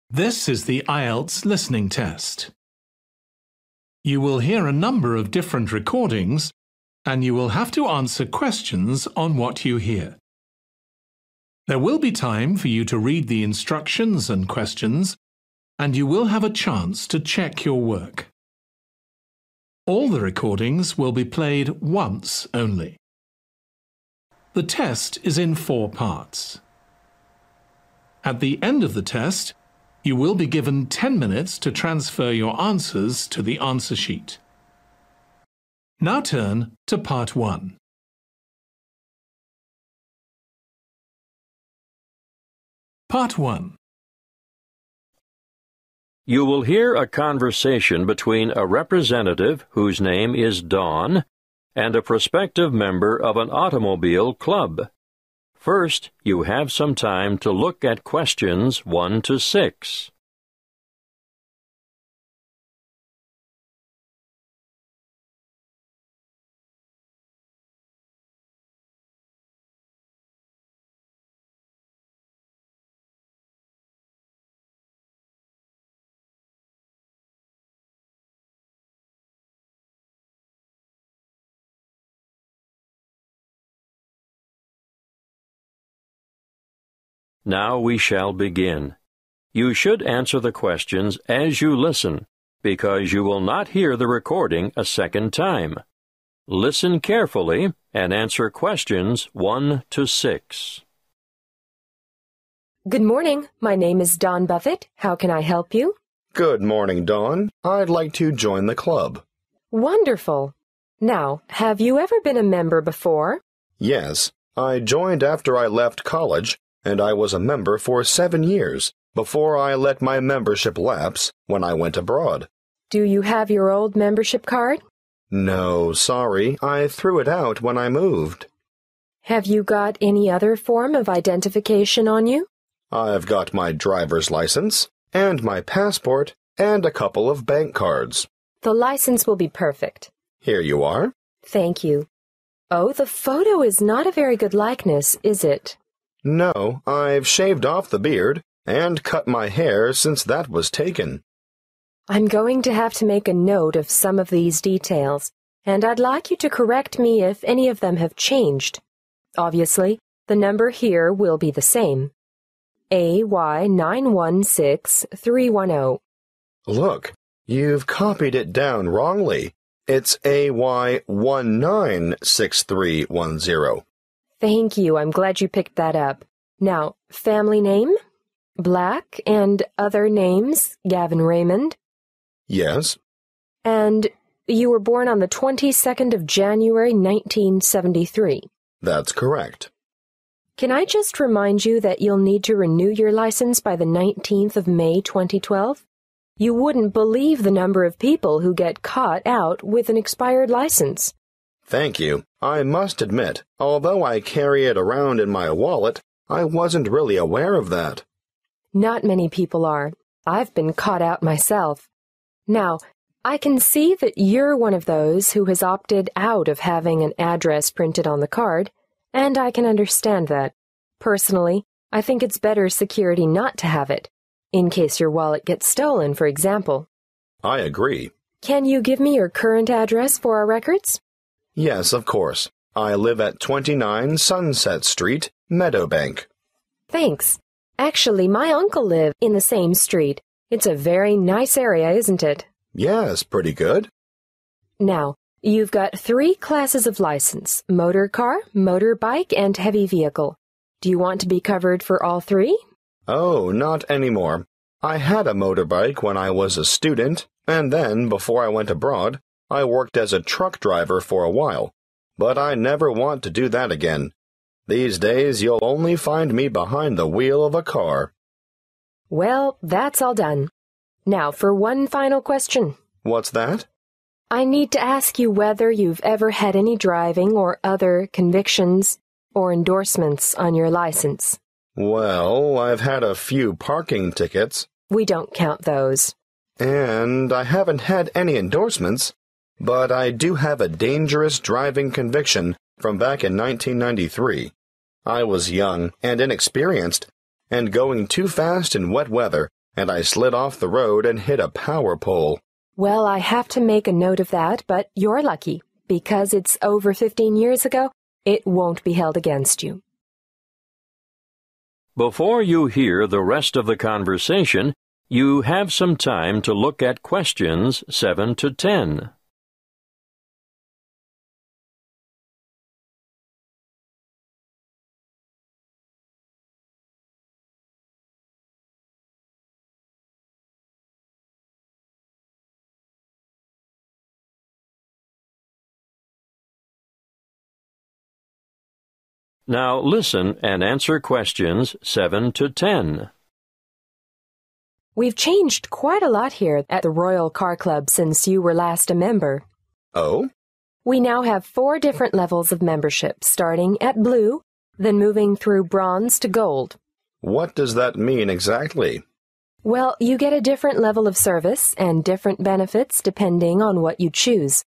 This is the Ielts listening test. You will hear a number of different recordings, and you will have to answer questions on what you hear. There will be time for you to read the instructions and questions, and you will have a chance to check your work. All the recordings will be played once only. The test is in 4 parts. At the end of the test, you will be given 10 minutes to transfer your answers to the answer sheet. Now turn to Part 1. Part 1. You will hear a conversation between a representative whose name is Dawn and a prospective member of an automobile club. First, you have some time to look at questions 1 to 6. Now we shall begin. You should answer the questions as you listen, because you will not hear the recording a second time. Listen carefully and answer questions 1 to 6. Good morning. My name is Dawn Buffett. How can I help you? Good morning, Dawn. I'd like to join the club. Wonderful. Now, have you ever been a member before? Yes, I joined after I left college, and I was a member for 7 years before I let my membership lapse when I went abroad. Do you have your old membership card? No, sorry. I threw it out when I moved. Have you got any other form of identification on you? I've got my driver's license, and my passport, and a couple of bank cards. The license will be perfect. Here you are. Thank you. Oh, the photo is not a very good likeness, is it? No, I've shaved off the beard and cut my hair since that was taken. I'm going to have to make a note of some of these details, and I'd like you to correct me if any of them have changed. Obviously, the number here will be the same. AY916310. Look, you've copied it down wrongly. It's AY196310. Thank you. I'm glad you picked that up. Now, family name? Black, and other names? Gavin Raymond? Yes. And you were born on the 22nd of January, 1973. That's correct. Can I just remind you that you'll need to renew your license by the 19th of May, 2012? You wouldn't believe the number of people who get caught out with an expired license. Thank you. I must admit, although I carry it around in my wallet, I wasn't really aware of that. Not many people are. I've been caught out myself. Now, I can see that you're one of those who has opted out of having an address printed on the card, and I can understand that. Personally, I think it's better security not to have it, in case your wallet gets stolen, for example. I agree. Can you give me your current address for our records? Yes, of course. I live at 29 Sunset Street, Meadowbank. Thanks. Actually, my uncle lives in the same street. It's a very nice area, isn't it? Yes, pretty good. Now, you've got 3 classes of license: motor car, motorbike, and heavy vehicle. Do you want to be covered for all 3? Oh, not anymore. I had a motorbike when I was a student, and then, before I went abroad, I worked as a truck driver for a while, but I never want to do that again. These days, you'll only find me behind the wheel of a car. Well, that's all done. Now for one final question. What's that? I need to ask you whether you've ever had any driving or other convictions or endorsements on your license. Well, I've had a few parking tickets. We don't count those. And I haven't had any endorsements. But I do have a dangerous driving conviction from back in 1993. I was young and inexperienced, and going too fast in wet weather and I slid off the road and hit a power pole. Well, I have to make a note of that, but you're lucky. Because it's over 15 years ago, it won't be held against you. Before you hear the rest of the conversation, you have some time to look at questions 7 to 10. Now listen and answer questions 7 to 10. We've changed quite a lot here at the Royal Car Club since you were last a member. Oh? We now have 4 different levels of membership, starting at blue, then moving through bronze to gold. What does that mean exactly? Well, you get a different level of service and different benefits depending on what you choose.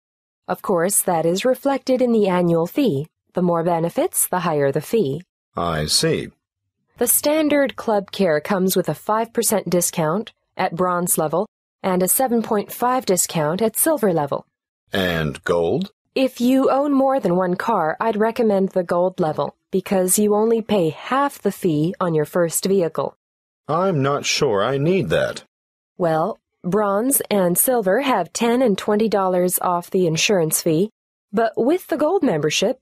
Of course, that is reflected in the annual fee. The more benefits, the higher the fee. I see. The standard club care comes with a 5% discount at bronze level and a 7.5% discount at silver level. And gold? If you own more than one car, I'd recommend the gold level because you only pay half the fee on your first vehicle. I'm not sure I need that. Well, bronze and silver have $10 and $20 off the insurance fee, but with the gold membership,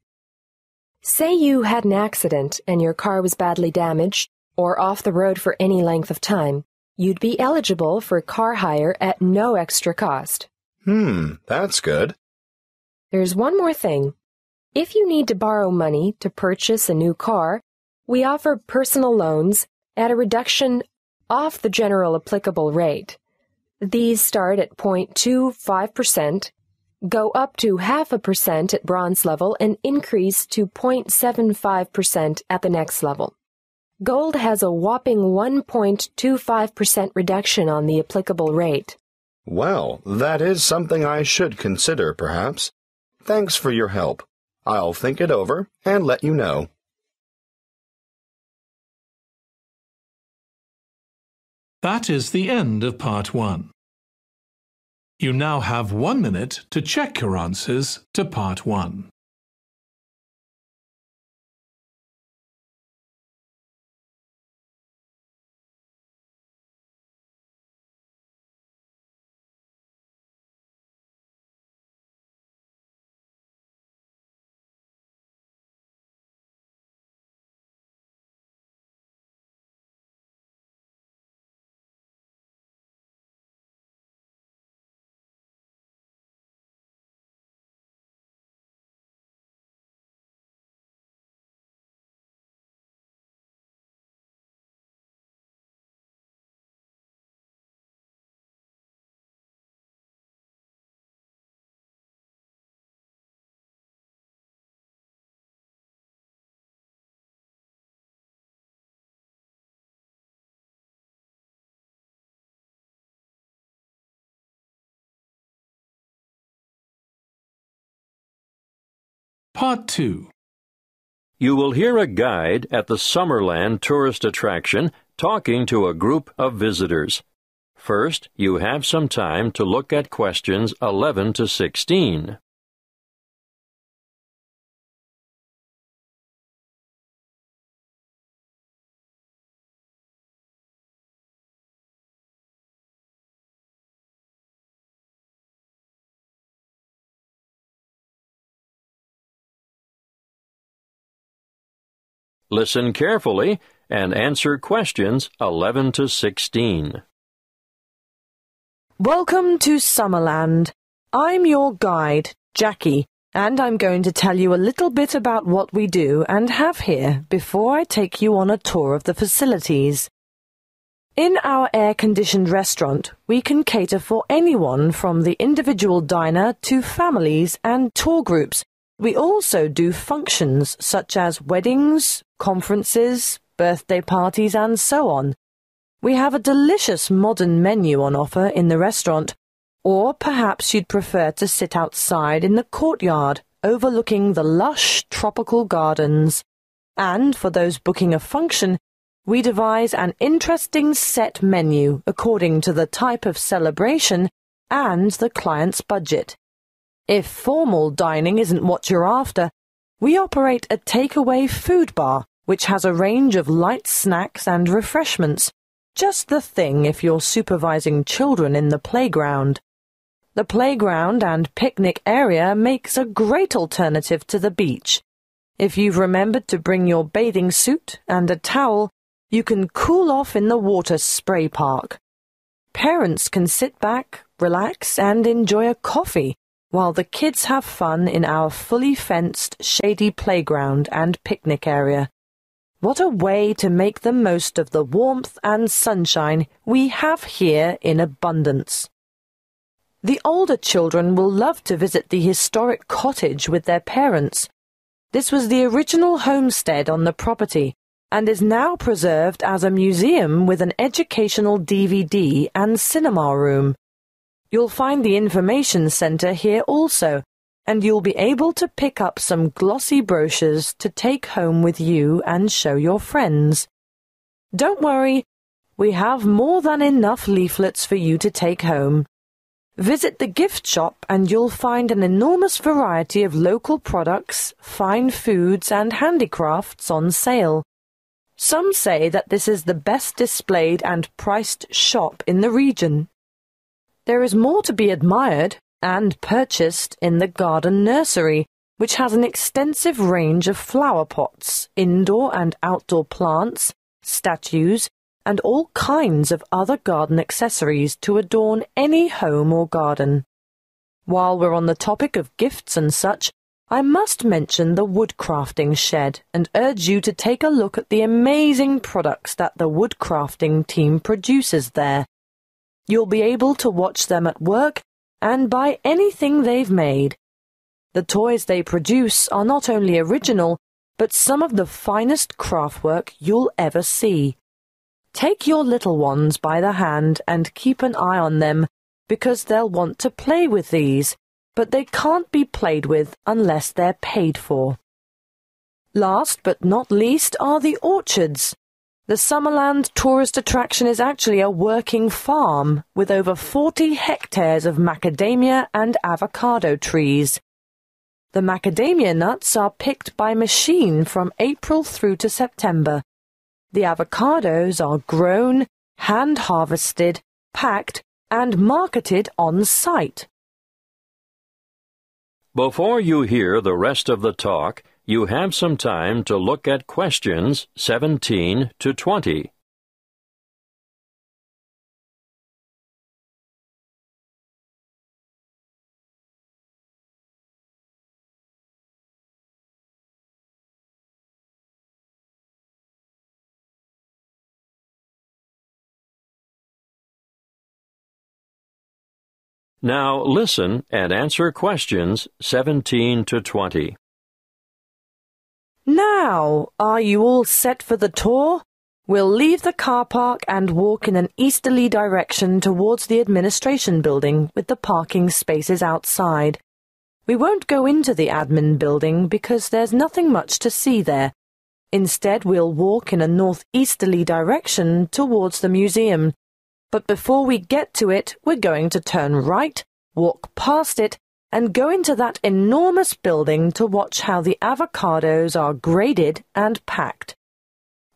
say you had an accident and your car was badly damaged or off the road for any length of time, you'd be eligible for car hire at no extra cost. That's good. There's one more thing. If you need to borrow money to purchase a new car, we offer personal loans at a reduction off the general applicable rate. These start at 0.25%, go up to 0.5% at bronze level, and increase to 0.75% at the next level. Gold has a whopping 1.25% reduction on the applicable rate. Well, that is something I should consider, perhaps. Thanks for your help. I'll think it over and let you know. That is the end of Part 1. You now have 1 minute to check your answers to Part 1. Part 2. You will hear a guide at the Summerland tourist attraction talking to a group of visitors. First, you have some time to look at questions 11 to 16. Listen carefully and answer questions 11 to 16. Welcome to Summerland. I'm your guide, Jackie, and I'm going to tell you a little bit about what we do and have here before I take you on a tour of the facilities. In our air-conditioned restaurant, we can cater for anyone from the individual diner to families and tour groups. We also do functions such as weddings, conferences, birthday parties, and so on. We have a delicious modern menu on offer in the restaurant, or perhaps you'd prefer to sit outside in the courtyard overlooking the lush tropical gardens. And for those booking a function, we devise an interesting set menu according to the type of celebration and the client's budget. If formal dining isn't what you're after, we operate a takeaway food bar, which has a range of light snacks and refreshments, just the thing if you're supervising children in the playground. The playground and picnic area makes a great alternative to the beach. If you've remembered to bring your bathing suit and a towel, you can cool off in the water spray park. Parents can sit back, relax, and enjoy a coffee while the kids have fun in our fully fenced, shady playground and picnic area. What a way to make the most of the warmth and sunshine we have here in abundance. The older children will love to visit the historic cottage with their parents. This was the original homestead on the property and is now preserved as a museum with an educational DVD and cinema room. You'll find the information centre here also, and you'll be able to pick up some glossy brochures to take home with you and show your friends. Don't worry, we have more than enough leaflets for you to take home. Visit the gift shop and you'll find an enormous variety of local products, fine foods and handicrafts on sale. Some say that this is the best displayed and priced shop in the region. There is more to be admired and purchased in the garden nursery, which has an extensive range of flower pots, indoor and outdoor plants, statues, and all kinds of other garden accessories to adorn any home or garden. While we're on the topic of gifts and such, I must mention the woodcrafting shed and urge you to take a look at the amazing products that the woodcrafting team produces there. You'll be able to watch them at work and buy anything they've made. The toys they produce are not only original, but some of the finest craftwork you'll ever see. Take your little ones by the hand and keep an eye on them, because they'll want to play with these, but they can't be played with unless they're paid for. Last but not least are the orchards. The Summerland tourist attraction is actually a working farm with over 40 hectares of macadamia and avocado trees. The macadamia nuts are picked by machine from April through to September. The avocados are grown, hand-harvested, packed, and marketed on site. Before you hear the rest of the talk, you have some time to look at questions 17 to 20. Now listen and answer questions 17 to 20. Now, are you all set for the tour? We'll leave the car park and walk in an easterly direction towards the administration building with the parking spaces outside. We won't go into the admin building because there's nothing much to see there. Instead, we'll walk in a northeasterly direction towards the museum. But before we get to it, we're going to turn right, walk past it, and go into that enormous building to watch how the avocados are graded and packed.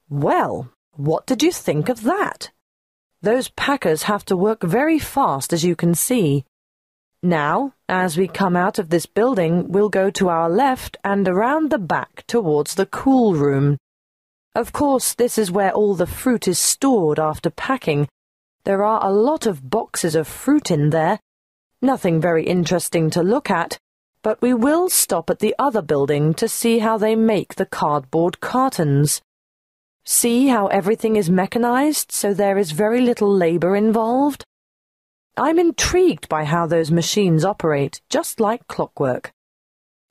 Well, what did you think of that? Those packers have to work very fast, as you can see. Now, as we come out of this building, we'll go to our left and around the back towards the cool room. Of course, this is where all the fruit is stored after packing. There are a lot of boxes of fruit in there. Nothing very interesting to look at, but we will stop at the other building to see how they make the cardboard cartons. See how everything is mechanized, so there is very little labor involved? I'm intrigued by how those machines operate, just like clockwork.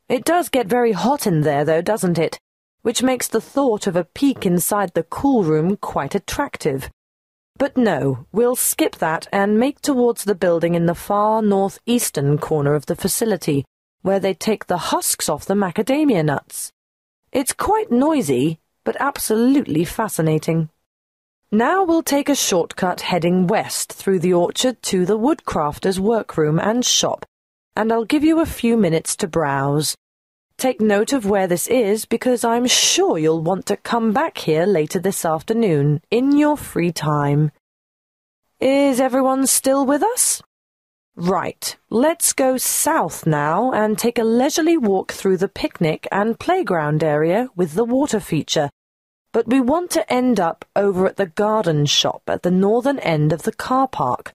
It does get very hot in there, though, doesn't it? Which makes the thought of a peek inside the cool room quite attractive. But no, we'll skip that and make towards the building in the far northeastern corner of the facility, where they take the husks off the macadamia nuts. It's quite noisy, but absolutely fascinating. Now we'll take a shortcut heading west through the orchard to the woodcrafter's workroom and shop, and I'll give you a few minutes to browse. Take note of where this is because I'm sure you'll want to come back here later this afternoon in your free time. Is everyone still with us? Right, let's go south now and take a leisurely walk through the picnic and playground area with the water feature. But we want to end up over at the garden shop at the northern end of the car park.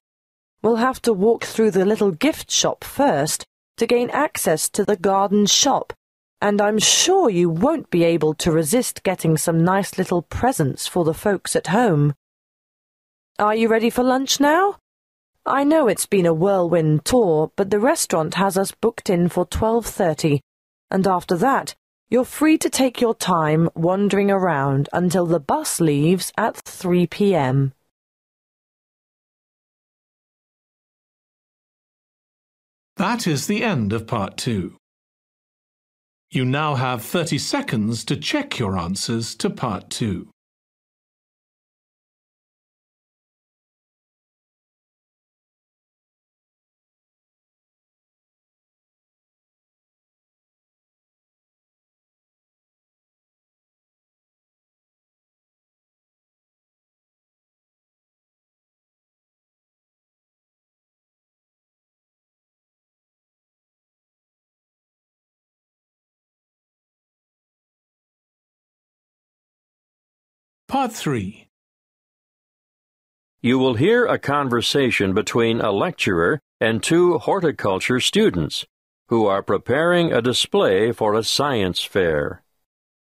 We'll have to walk through the little gift shop first to gain access to the garden shop, and I'm sure you won't be able to resist getting some nice little presents for the folks at home. Are you ready for lunch now? I know it's been a whirlwind tour, but the restaurant has us booked in for 12:30, and after that, you're free to take your time wandering around until the bus leaves at 3 p.m. That is the end of Part 2. You now have 30 seconds to check your answers to Part 2. Part 3. You will hear a conversation between a lecturer and two horticulture students who are preparing a display for a science fair.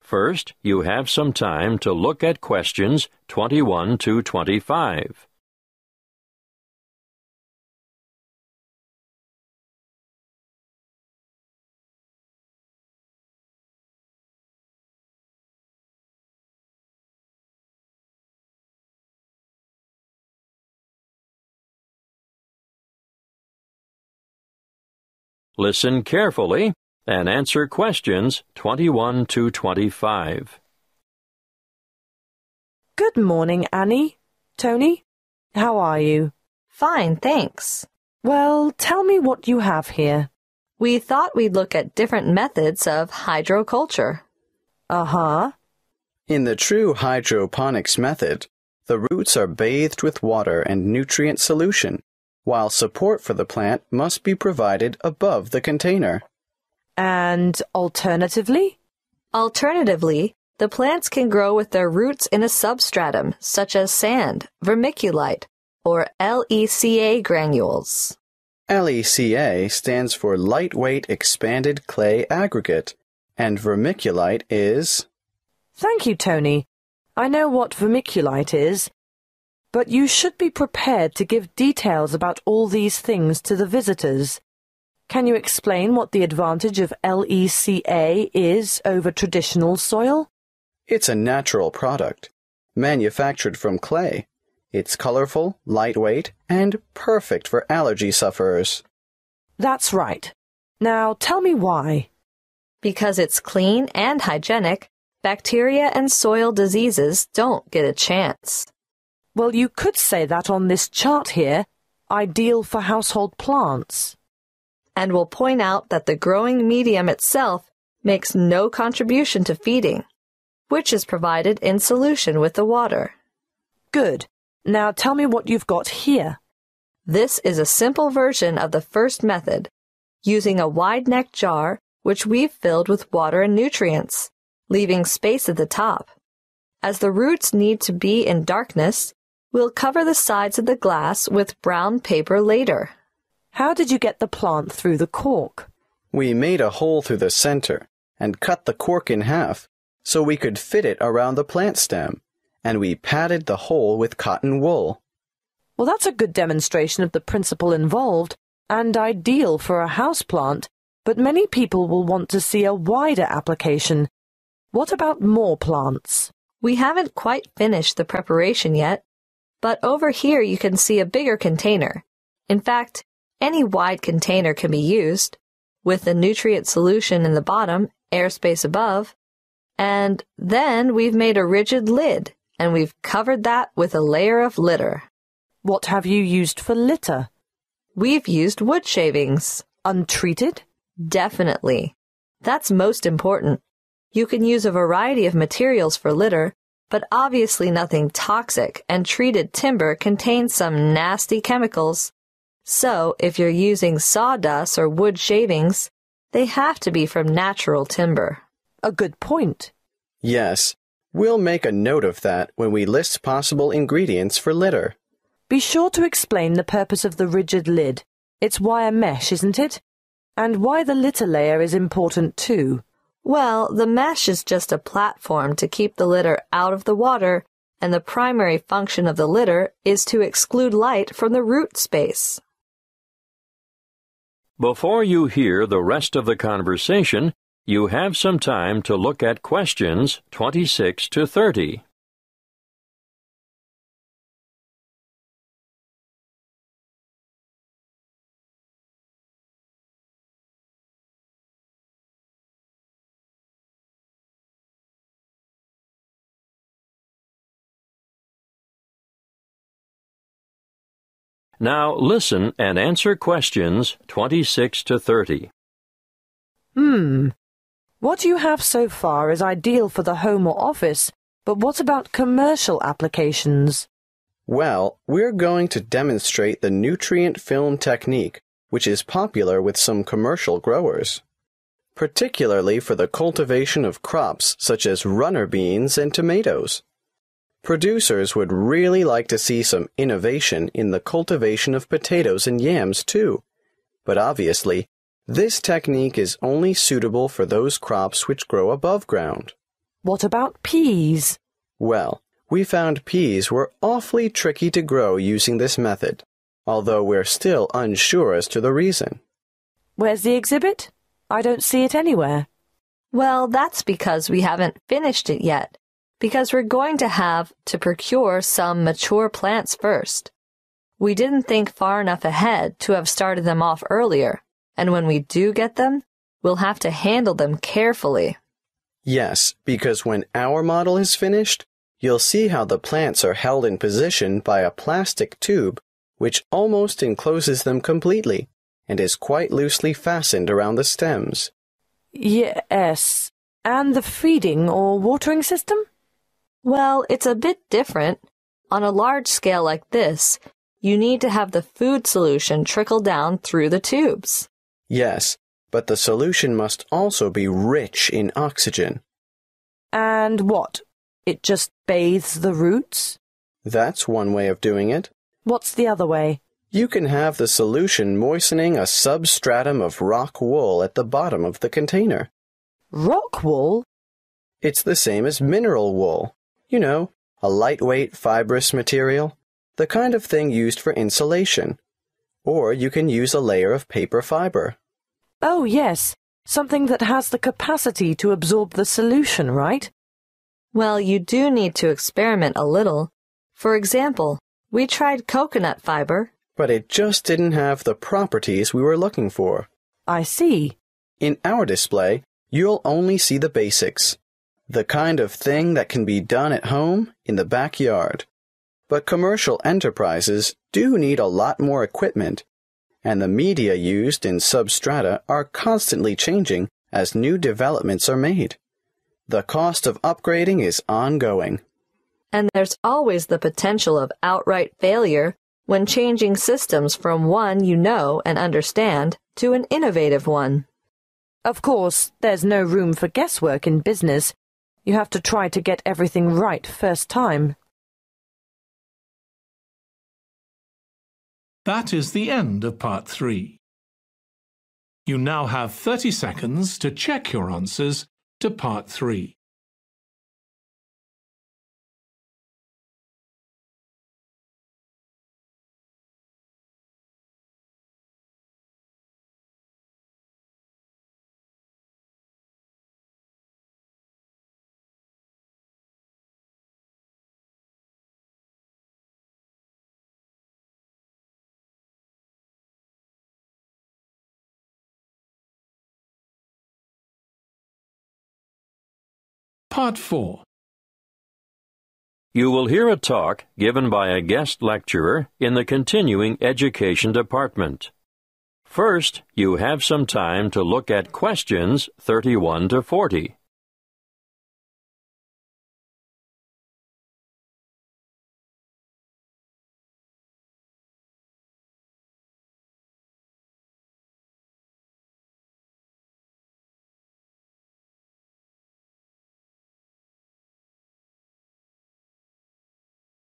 First, you have some time to look at questions 21 to 25. Listen carefully and answer questions 21 to 25. Good morning, Annie. Tony, how are you? Fine, thanks. Well, tell me what you have here. We thought we'd look at different methods of hydroculture. Uh-huh. In the true hydroponics method, the roots are bathed with water and nutrient solution, while support for the plant must be provided above the container. And alternatively? Alternatively, the plants can grow with their roots in a substratum, such as sand, vermiculite, or LECA granules. LECA stands for Lightweight Expanded Clay Aggregate, and vermiculite is... Thank you, Tony. I know what vermiculite is, but you should be prepared to give details about all these things to the visitors. Can you explain what the advantage of LECA is over traditional soil? It's a natural product, manufactured from clay. It's colorful, lightweight, and perfect for allergy sufferers. That's right. Now tell me why. Because it's clean and hygienic, bacteria and soil diseases don't get a chance. Well, you could say that on this chart here, ideal for household plants. And we'll point out that the growing medium itself makes no contribution to feeding, which is provided in solution with the water. Good. Now tell me what you've got here. This is a simple version of the first method, using a wide-neck jar which we've filled with water and nutrients, leaving space at the top. As the roots need to be in darkness, we'll cover the sides of the glass with brown paper later. How did you get the plant through the cork? We made a hole through the center and cut the cork in half so we could fit it around the plant stem, and we padded the hole with cotton wool. Well, that's a good demonstration of the principle involved and ideal for a houseplant, but many people will want to see a wider application. What about more plants? We haven't quite finished the preparation yet, but over here you can see a bigger container. In fact, any wide container can be used, with the nutrient solution in the bottom, airspace above, and then we've made a rigid lid, and we've covered that with a layer of litter. What have you used for litter? We've used wood shavings. Untreated? Definitely. That's most important. You can use a variety of materials for litter, but obviously nothing toxic, and treated timber contains some nasty chemicals. So, if you're using sawdust or wood shavings, they have to be from natural timber. A good point. Yes, we'll make a note of that when we list possible ingredients for litter. Be sure to explain the purpose of the rigid lid. It's wire mesh, isn't it? And why the litter layer is important too. Well, the mesh is just a platform to keep the litter out of the water, and the primary function of the litter is to exclude light from the root space. Before you hear the rest of the conversation, you have some time to look at questions 26 to 30. Now listen and answer questions 26 to 30. What you have so far is ideal for the home or office, but what about commercial applications? Well, we're going to demonstrate the nutrient film technique, which is popular with some commercial growers, particularly for the cultivation of crops such as runner beans and tomatoes. Producers would really like to see some innovation in the cultivation of potatoes and yams too, but obviously, this technique is only suitable for those crops which grow above ground. What about peas? Well, we found peas were awfully tricky to grow using this method, although we're still unsure as to the reason. Where's the exhibit? I don't see it anywhere. Well, that's because we haven't finished it yet, because we're going to have to procure some mature plants first. We didn't think far enough ahead to have started them off earlier, and when we do get them, we'll have to handle them carefully. Yes, because when our model is finished, you'll see how the plants are held in position by a plastic tube which almost encloses them completely and is quite loosely fastened around the stems. Yes. And the feeding or watering system? Well, it's a bit different. On a large scale like this, you need to have the food solution trickle down through the tubes. Yes, but the solution must also be rich in oxygen. And what? It just bathes the roots? That's one way of doing it. What's the other way? You can have the solution moistening a substratum of rock wool at the bottom of the container. Rock wool? It's the same as mineral wool. You know, a lightweight fibrous material, the kind of thing used for insulation. Or you can use a layer of paper fiber. Oh, yes. Something that has the capacity to absorb the solution, right? Well, you do need to experiment a little. For example, we tried coconut fiber. But it just didn't have the properties we were looking for. I see. In our display, you'll only see the basics. The kind of thing that can be done at home in the backyard. But commercial enterprises do need a lot more equipment, and the media used in substrata are constantly changing as new developments are made. The cost of upgrading is ongoing. And there's always the potential of outright failure when changing systems from one you know and understand to an innovative one. Of course, there's no room for guesswork in business. You have to try to get everything right first time. That is the end of Part 3. You now have 30 seconds to check your answers to Part 3. Part 4. You will hear a talk given by a guest lecturer in the Continuing Education Department. First, you have some time to look at questions 31 to 40.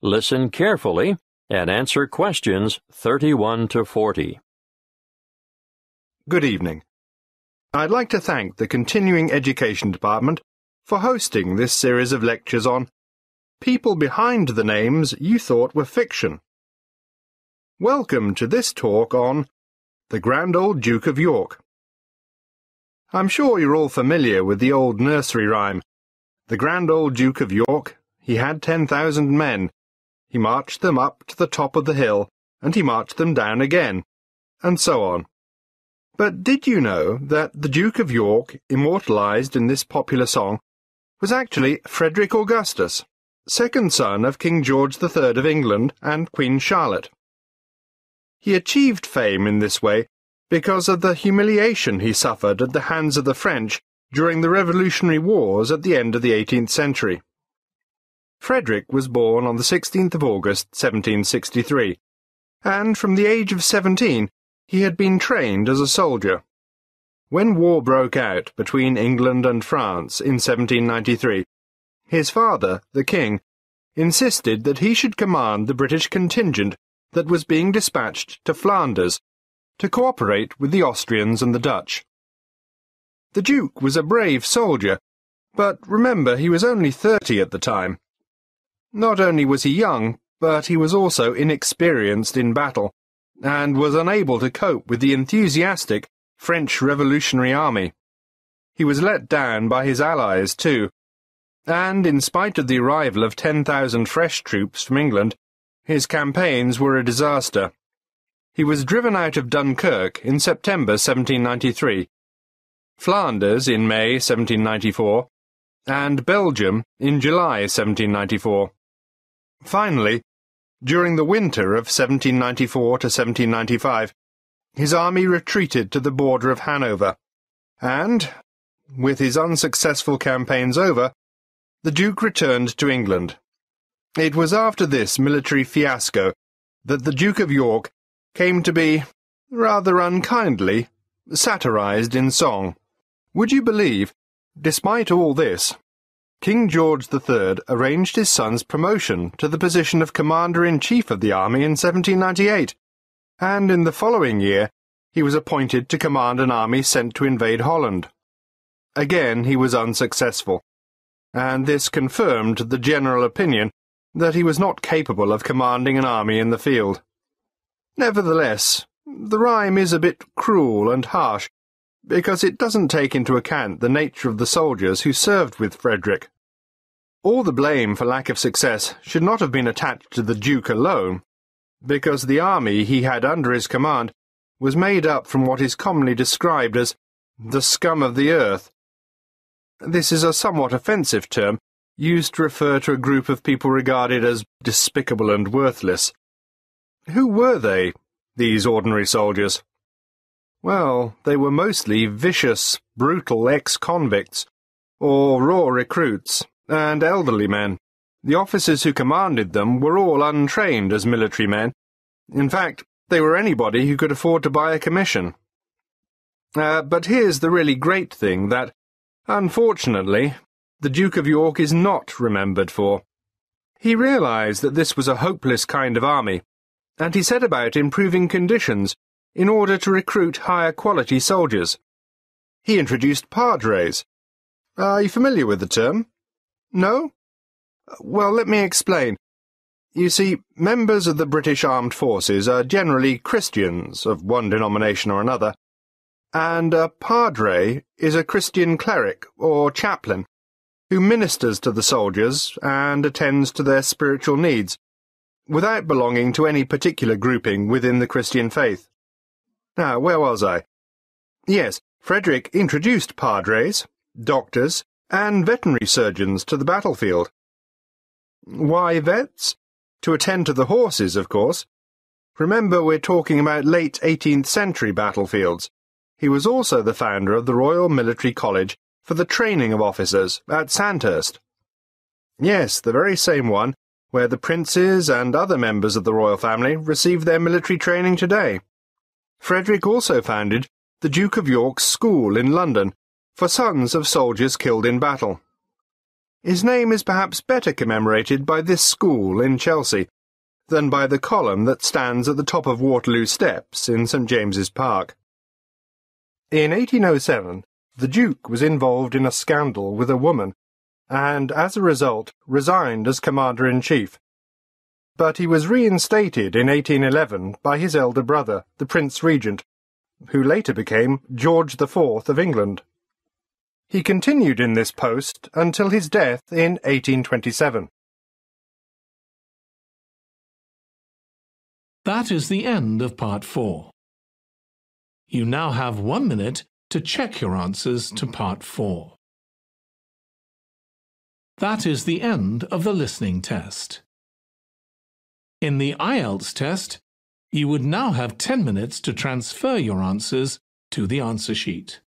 Listen carefully and answer questions 31 to 40. Good evening. I'd like to thank the Continuing Education Department for hosting this series of lectures on people behind the names you thought were fiction. Welcome to this talk on the Grand Old Duke of York. I'm sure you're all familiar with the old nursery rhyme. The Grand Old Duke of York, he had 10,000 men. He marched them up to the top of the hill, and he marched them down again, and so on. But did you know that the Duke of York, immortalized in this popular song, was actually Frederick Augustus, second son of King George III of England and Queen Charlotte? He achieved fame in this way because of the humiliation he suffered at the hands of the French during the Revolutionary Wars at the end of the 18th century. Frederick was born on the 16th of August, 1763, and from the age of 17 he had been trained as a soldier. When war broke out between England and France in 1793, his father, the king, insisted that he should command the British contingent that was being dispatched to Flanders to cooperate with the Austrians and the Dutch. The Duke was a brave soldier, but remember he was only 30 at the time. Not only was he young, but he was also inexperienced in battle, and was unable to cope with the enthusiastic French Revolutionary Army. He was let down by his allies, too, and in spite of the arrival of 10,000 fresh troops from England, his campaigns were a disaster. He was driven out of Dunkirk in September 1793, Flanders in May 1794, and Belgium in July 1794. Finally, during the winter of 1794 to 1795, his army retreated to the border of Hanover, and, with his unsuccessful campaigns over, the Duke returned to England. It was after this military fiasco that the Duke of York came to be, rather unkindly, satirized in song. Would you believe, despite all this, King George III arranged his son's promotion to the position of Commander-in-Chief of the army in 1798, and in the following year he was appointed to command an army sent to invade Holland. Again he was unsuccessful, and this confirmed the general opinion that he was not capable of commanding an army in the field. Nevertheless, the rhyme is a bit cruel and harsh, because it doesn't take into account the nature of the soldiers who served with Frederick. All the blame for lack of success should not have been attached to the Duke alone, because the army he had under his command was made up from what is commonly described as the scum of the earth. This is a somewhat offensive term, used to refer to a group of people regarded as despicable and worthless. Who were they, these ordinary soldiers? Well, they were mostly vicious, brutal ex-convicts, or raw recruits, and elderly men. The officers who commanded them were all untrained as military men. In fact, they were anybody who could afford to buy a commission. But here's the really great thing that, unfortunately, the Duke of York is not remembered for. He realized that this was a hopeless kind of army, and he set about improving conditions in order to recruit higher-quality soldiers. He introduced padres. Are you familiar with the term? No? Well, let me explain. You see, members of the British Armed Forces are generally Christians of one denomination or another, and a padre is a Christian cleric or chaplain who ministers to the soldiers and attends to their spiritual needs, without belonging to any particular grouping within the Christian faith. Now, where was I? Yes, Frederick introduced padres, doctors, and veterinary surgeons to the battlefield. Why vets? To attend to the horses, of course. Remember, we're talking about late 18th century battlefields. He was also the founder of the Royal Military College for the training of officers at Sandhurst. Yes, the very same one where the princes and other members of the royal family receive their military training today. Frederick also founded the Duke of York's School in London for sons of soldiers killed in battle. His name is perhaps better commemorated by this school in Chelsea than by the column that stands at the top of Waterloo Steps in St James's Park. In 1807, the Duke was involved in a scandal with a woman, and as a result resigned as Commander-in-Chief. But he was reinstated in 1811 by his elder brother, the Prince Regent, who later became George IV of England. He continued in this post until his death in 1827. That is the end of Part 4. You now have 1 minute to check your answers to Part 4. That is the end of the listening test. In the Ielts test, you would now have 10 minutes to transfer your answers to the answer sheet.